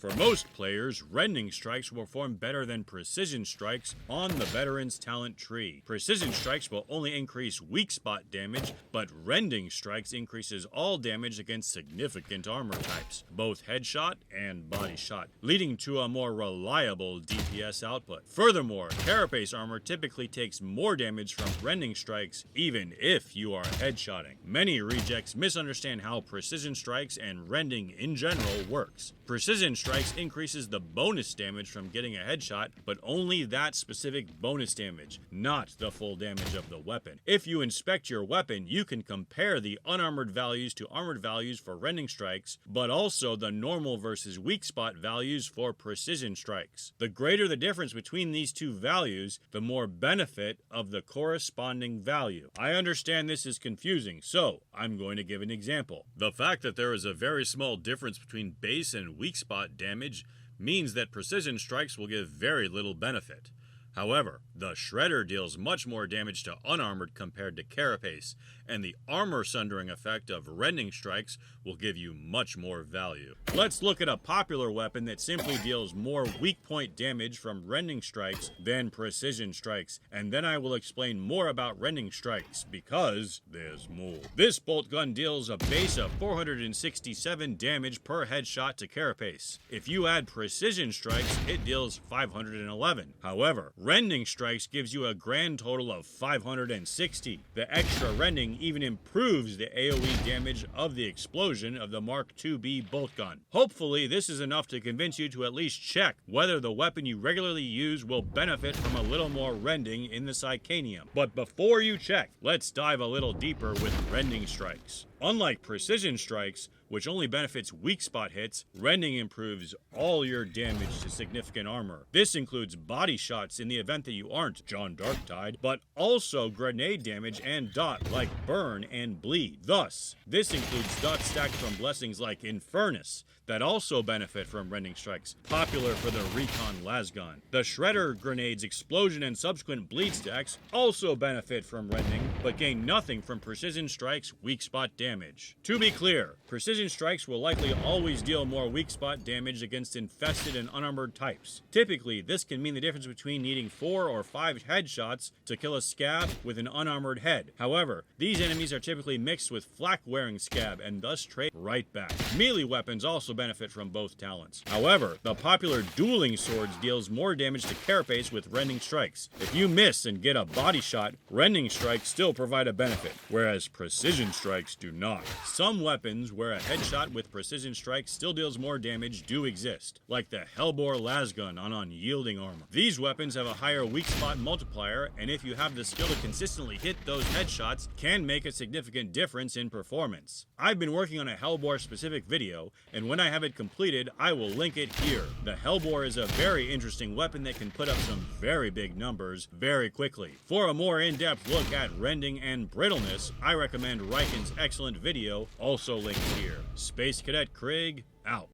For most players, Rending strikes will perform better than precision strikes on the veteran's talent tree. Precision strikes will only increase weak spot damage, but Rending strikes increases all damage against significant armor types, both headshot and body shot, leading to a more reliable DPS output. Furthermore, Carapace armor typically takes more damage from Rending strikes even if you are headshotting. Many rejects misunderstand how precision strikes and Rending in general works. Precision strikes increases the bonus damage from getting a headshot, but only that specific bonus damage, not the full damage of the weapon. If you inspect your weapon, you can compare the unarmored values to armored values for Rending strikes, but also the normal versus weak spot values for precision strikes. The greater the difference between these two values, the more benefit of the corresponding value. I understand this is confusing, so I'm going to give an example. The fact that there is a very small difference between base and weak spot damage means that precision strikes will give very little benefit. However, the Shredder deals much more damage to unarmored compared to Carapace, and the armor sundering effect of Rending strikes will give you much more value. Let's look at a popular weapon that simply deals more weak point damage from Rending strikes than precision strikes, and then I will explain more about Rending strikes, because there's more. This bolt gun deals a base of 467 damage per headshot to Carapace. If you add precision strikes, it deals 511. However, Rending strikes gives you a grand total of 560. The extra Rending even improves the AoE damage of the explosion of the Mark IIB bolt gun. Hopefully this is enough to convince you to at least check whether the weapon you regularly use will benefit from a little more Rending in the Psychanium. But before you check, let's dive a little deeper with Rending strikes. Unlike precision strikes, which only benefits weak spot hits, Rending improves all your damage to significant armor. This includes body shots in the event that you aren't John Darktide, but also grenade damage and dot like burn and bleed. Thus, this includes dots stacked from blessings like Infernus that also benefit from Rending strikes, popular for the Recon Lasgun. The Shredder grenade's explosion and subsequent bleed stacks also benefit from Rending, but gain nothing from precision strikes' weak spot damage. To be clear, precision strikes will likely always deal more weak spot damage against infested and unarmored types. Typically, this can mean the difference between needing 4 or 5 headshots to kill a scab with an unarmored head. However, these enemies are typically mixed with flak-wearing scab and thus trade right back. Melee weapons also benefit from both talents. However, the popular Dueling swords deals more damage to Carapace with Rending strikes. If you miss and get a body shot, Rending strikes still provide a benefit, whereas precision strikes do not. Some weapons where a headshot with precision strikes still deals more damage do exist, like the Helbore Lasgun on unyielding armor. These weapons have a higher weak spot multiplier, and if you have the skill to consistently hit those headshots, can make a significant difference in performance. I've been working on a Helbore specific video, and when I have it completed, I will link it here. The Helbore is a very interesting weapon that can put up some very big numbers very quickly. For a more in-depth look at Rending and brittleness, I recommend Riken's excellent video, also linked here. Space Cadet Craig, out.